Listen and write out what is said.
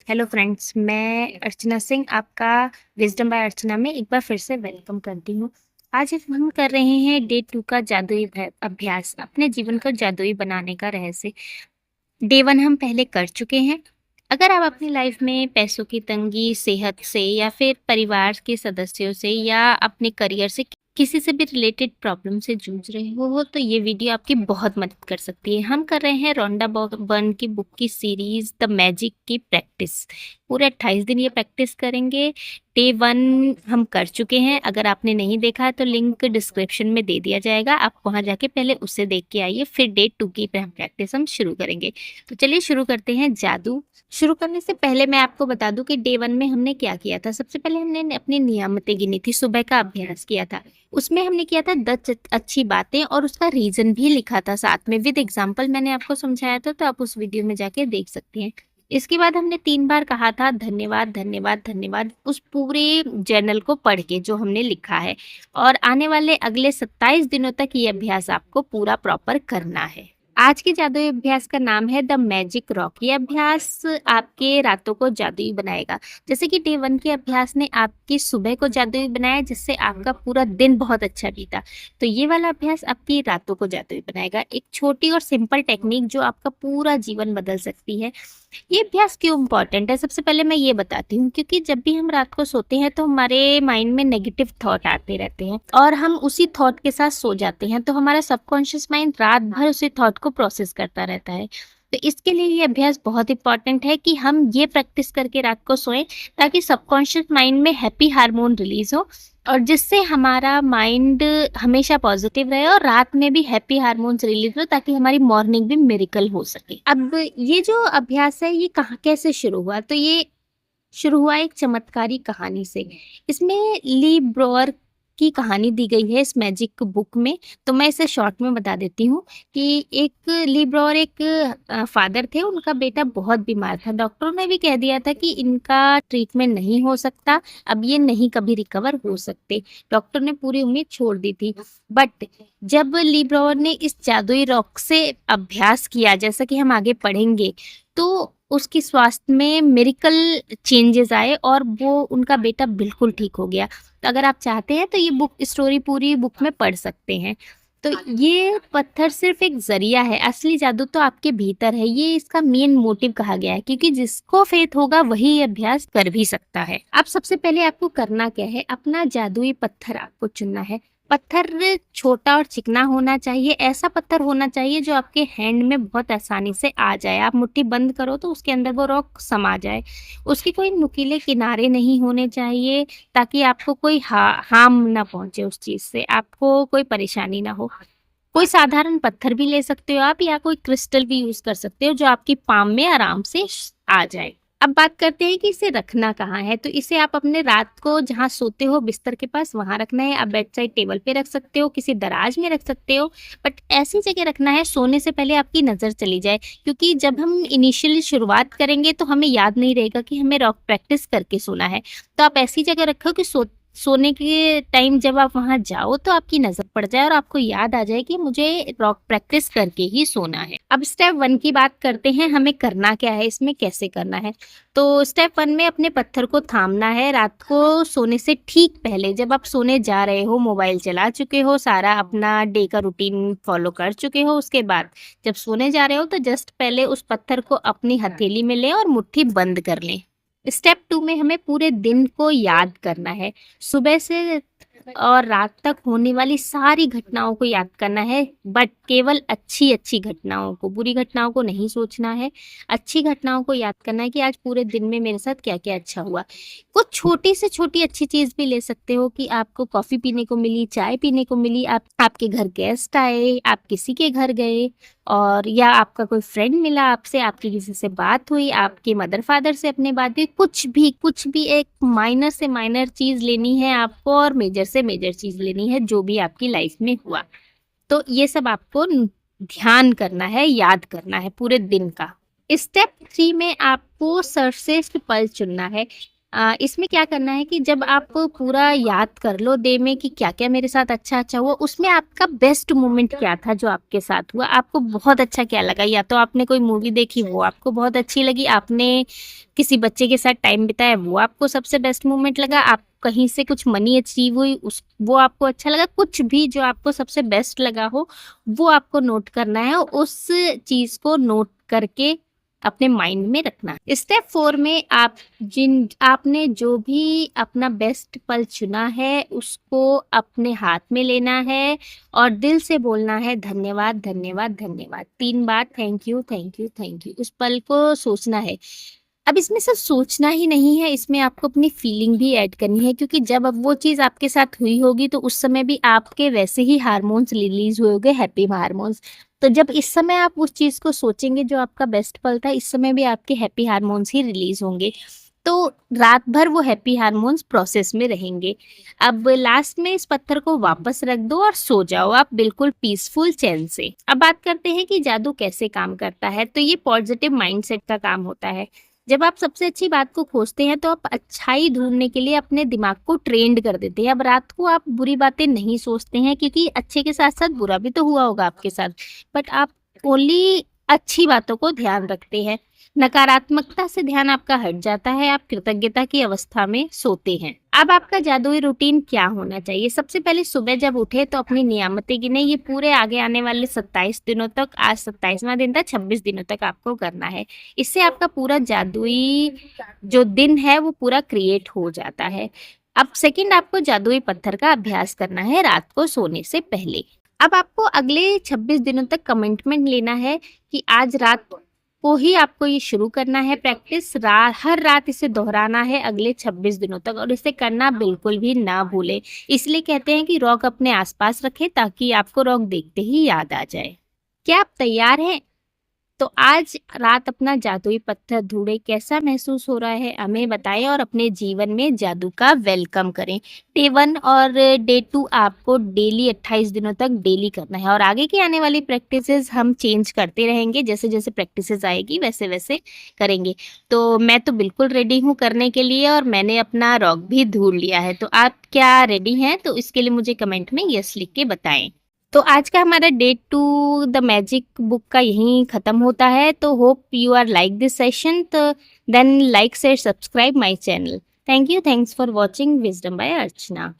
Hello friends, मैं अर्चना सिंह आपका wisdom bye अर्चना में एक बार फिर से वेलकम करती हूँ। आज हम कर रहे हैं डे 2 का जादुई अभ्यास, अपने जीवन को जादुई बनाने का रहस्य। डे 1 हम पहले कर चुके हैं। अगर आप अपनी लाइफ में पैसों की तंगी, सेहत से या फिर परिवार के सदस्यों से या अपने करियर से किसी से भी रिलेटेड प्रॉब्लम से जूझ रहे हो तो ये वीडियो आपकी बहुत मदद कर सकती है। हम कर रहे हैं रोंडा बर्न की बुक की सीरीज द मैजिक की प्रैक्टिस। पूरे 28 दिन ये प्रैक्टिस करेंगे। डे 1 हम कर चुके हैं। अगर आपने नहीं देखा है तो लिंक डिस्क्रिप्शन में दे दिया जाएगा, आप वहां जाके पहले उससे देख के आइए, फिर डे 2 की प्रैक्टिस हम शुरू करेंगे। तो चलिए शुरू करते हैं जादू। शुरू करने से पहले मैं आपको बता दूं कि डे 1 में हमने क्या किया था। सबसे पहले हमने अपनी नियामतें गिनी थी, सुबह का अभ्यास किया था। उसमें हमने किया था 10 अच्छी बातें और उसका रीजन भी लिखा था साथ में विद एग्जाम्पल। मैंने आपको समझाया था, तो आप उस वीडियो में जाके देख सकते हैं। इसके बाद हमने 3 बार कहा था धन्यवाद धन्यवाद धन्यवाद, उस पूरे जर्नल को पढ़ के जो हमने लिखा है। और आने वाले अगले 27 दिनों तक ये अभ्यास आपको पूरा प्रॉपर करना है। आज के जादुई अभ्यास का नाम है द मैजिक रॉक। ये अभ्यास आपके रातों को जादुई बनाएगा। जैसे कि डे 1 के अभ्यास ने आपकी सुबह को जादुई बनाया, जिससे आपका पूरा दिन बहुत अच्छा बीता, तो ये वाला अभ्यास आपकी रातों को जादुई बनाएगा। एक छोटी और सिंपल टेक्निक जो आपका पूरा जीवन बदल सकती है। ये अभ्यास क्यों इम्पोर्टेंट है, सबसे पहले मैं ये बताती हूँ। क्योंकि जब भी हम रात को सोते हैं तो हमारे माइंड में नेगेटिव थॉट आते रहते हैं और हम उसी थॉट के साथ सो जाते हैं, तो हमारा सबकॉन्शियस माइंड रात भर उसी थॉट को प्रोसेस करता रहता है। तो इसके लिए ये अभ्यास बहुत इंपॉर्टेंट है कि हम ये प्रैक्टिस करके रात को सोएं, ताकि सबकॉन्शियस माइंड में हैप्पी हार्मोन रिलीज हो और जिससे हमारा माइंड हमेशा पॉजिटिव रहे और रात में भी हैप्पी हार्मोन्स रिलीज हो, ताकि हमारी मॉर्निंग भी मिरेकल हो सके। अब ये जो अभ्यास है ये कहाँ कैसे शुरू हुआ, तो ये शुरू हुआ एक चमत्कारी कहानी से। इसमें ली ब्रोअर की कहानी दी गई है इस मैजिक बुक में। तो मैं इसे शॉर्ट में बता देती हूँ कि एक ली ब्रोअर एक फादर थे, उनका बेटा बहुत बीमार था। डॉक्टरों ने भी कह दिया था कि इनका ट्रीटमेंट नहीं हो सकता, अब ये नहीं कभी रिकवर हो सकते। डॉक्टर ने पूरी उम्मीद छोड़ दी थी। बट जब ली ब्रोअर ने इस जादुई रॉक से अभ्यास किया, जैसा कि हम आगे पढ़ेंगे, तो उसकी स्वास्थ्य में मिरेकल चेंजेस आए और वो उनका बेटा बिल्कुल ठीक हो गया। तो अगर आप चाहते हैं तो ये बुक स्टोरी पूरी बुक में पढ़ सकते हैं। तो ये पत्थर सिर्फ एक जरिया है, असली जादू तो आपके भीतर है। ये इसका मेन मोटिव कहा गया है, क्योंकि जिसको फेथ होगा वही ये अभ्यास कर भी सकता है। अब सबसे पहले आपको करना क्या है, अपना जादुई पत्थर आपको चुनना है। पत्थर छोटा और चिकना होना चाहिए। ऐसा पत्थर होना चाहिए जो आपके हैंड में बहुत आसानी से आ जाए। आप मुट्ठी बंद करो तो उसके अंदर वो रॉक समा जाए। उसके कोई नुकीले किनारे नहीं होने चाहिए, ताकि आपको कोई हार्म ना पहुंचे, उस चीज से आपको कोई परेशानी ना हो। कोई साधारण पत्थर भी ले सकते हो आप, या कोई क्रिस्टल भी यूज कर सकते हो जो आपकी पाम में आराम से आ जाए। अब बात करते हैं कि इसे रखना कहाँ है। तो इसे आप अपने रात को जहाँ सोते हो बिस्तर के पास वहां रखना है। आप बेड साइड टेबल पे रख सकते हो, किसी दराज में रख सकते हो, बट ऐसी जगह रखना है सोने से पहले आपकी नजर चली जाए। क्योंकि जब हम इनिशियली शुरुआत करेंगे तो हमें याद नहीं रहेगा कि हमें रॉक प्रैक्टिस करके सोना है। तो आप ऐसी जगह रखो कि सोने के टाइम जब आप वहां जाओ तो आपकी नजर पड़ जाए और आपको याद आ जाए कि मुझे रॉक प्रैक्टिस करके ही सोना है। अब स्टेप 1 की बात करते हैं, हमें करना क्या है, इसमें कैसे करना है। तो स्टेप 1 में अपने पत्थर को थामना है। रात को सोने से ठीक पहले, जब आप सोने जा रहे हो, मोबाइल चला चुके हो, सारा अपना डे का रूटीन फॉलो कर चुके हो, उसके बाद जब सोने जा रहे हो तो जस्ट पहले उस पत्थर को अपनी हथेली में लें और मुट्ठी बंद कर लें। स्टेप 2 में हमें पूरे दिन को याद करना है। सुबह से और रात तक होने वाली सारी घटनाओं को याद करना है, बट केवल अच्छी अच्छी घटनाओं को, बुरी घटनाओं को नहीं सोचना है। अच्छी घटनाओं को याद करना है कि आज पूरे दिन में मेरे साथ क्या क्या अच्छा हुआ। कुछ छोटी से छोटी अच्छी चीज भी ले सकते हो कि आपको कॉफी पीने को मिली, चाय पीने को मिली, आपके घर गेस्ट आए, आप किसी के घर गए, और या आपका कोई फ्रेंड मिला आपसे, आपकी किसी से बात हुई, आपके मदर फादर से अपने बात हुई। कुछ भी एक माइनर से माइनर चीज लेनी है आपको और मेजर से मेजर चीज लेनी है, जो भी आपकी लाइफ में हुआ। तो ये सब आपको ध्यान करना है, याद करना है पूरे दिन का। स्टेप 3 में आपको सर्वश्रेष्ठ पल चुनना है। इसमें क्या करना है कि जब आप पूरा याद कर लो डे में कि क्या-क्या मेरे साथ अच्छा-अच्छा हुआ, उसमें आपका बेस्ट मोमेंट क्या था जो आपके साथ हुआ, आपको बहुत अच्छा क्या लगा? या तो आपने कोई मूवी देखी वो आपको बहुत अच्छी लगी, आपने किसी बच्चे के साथ टाइम बिताया वो आपको सबसे बेस्ट मोमेंट लगा, आप कहीं से कुछ मनी अचीव हुई उस वो आपको अच्छा लगा, कुछ भी जो आपको सबसे बेस्ट लगा हो, वो आपको नोट करना है और उस चीज़ को नोट करके अपने माइंड में रखना है। स्टेप 4 में आपने जो भी अपना बेस्ट पल चुना है उसको अपने हाथ में लेना है और दिल से बोलना है धन्यवाद, धन्यवाद, धन्यवाद। 3 बार thank you, thank you, thank you. उस पल को सोचना है। अब इसमें सिर्फ सोचना ही नहीं है, इसमें आपको अपनी फीलिंग भी ऐड करनी है क्योंकि जब अब वो चीज़ आपके साथ हुई होगी तो उस समय भी आपके वैसे ही हार्मोन्स रिलीज़ हुए होंगे, हैप्पी हार्मोन्स। तो जब इस समय आप उस चीज़ को सोचेंगे जो आपका बेस्ट पल था, इस समय भी आपके हैप्पी हार्मोन्स ही रिलीज़ होंगे। तो रात भर वो हैप्पी हार्मोन्स प्रोसेस में रहेंगे। अब लास्ट में इस पत्थर को वापस रख दो और सो जाओ आप बिल्कुल पीसफुल चैन से। अब बात करते हैं कि जादू कैसे काम करता है, तो ये पॉजिटिव माइंडसेट का काम होता है। जब आप सबसे अच्छी बात को खोजते हैं तो आप अच्छाई ढूंढने के लिए अपने दिमाग को ट्रेंड कर देते हैं। अब रात को आप बुरी बातें नहीं सोचते हैं क्योंकि अच्छे के साथ साथ बुरा भी तो हुआ होगा आपके साथ, बट आप ओनली अच्छी बातों को ध्यान रखते हैं। नकारात्मकता से ध्यान आपका हट जाता है, आप कृतज्ञता की अवस्था में सोते हैं। अब आपका जादुई रूटीन क्या होना चाहिए? सबसे पहले सुबह जब उठे तो अपनी नियामतें गिने, ये पूरे आगे आने वाले 27 दिनों तक, आज 27वां दिन था, 26 दिनों तक आपको करना है। इससे आपका पूरा जादुई जो दिन है वो पूरा क्रिएट हो जाता है। अब सेकंड आपको जादुई पत्थर का अभ्यास करना है रात को सोने से पहले। अब आपको अगले 26 दिनों तक कमिटमेंट लेना है कि आज रात को ही आपको ये शुरू करना है प्रैक्टिस। हर रात इसे दोहराना है अगले 26 दिनों तक और इसे करना बिल्कुल भी ना भूलें। इसलिए कहते हैं कि रॉक अपने आसपास रखें ताकि आपको रॉक देखते ही याद आ जाए। क्या आप तैयार हैं? तो आज रात अपना जादुई पत्थर ढूंढे, कैसा महसूस हो रहा है हमें बताएं और अपने जीवन में जादू का वेलकम करें। डे 1 और डे 2 आपको डेली 28 दिनों तक डेली करना है और आगे की आने वाली प्रैक्टिसेस हम चेंज करते रहेंगे, जैसे जैसे प्रैक्टिसेस आएगी वैसे वैसे करेंगे। तो मैं तो बिल्कुल रेडी हूँ करने के लिए और मैंने अपना रॉक भी ढूंढ लिया है। तो आप क्या रेडी हैं? तो इसके लिए मुझे कमेंट में यस लिख के बताएं। तो आज का हमारा डे 2 द मैजिक बुक का यहीं ख़त्म होता है। तो hope you are like this session, तो then like share subscribe my channel. Thank you, thanks for watching wisdom by Archana.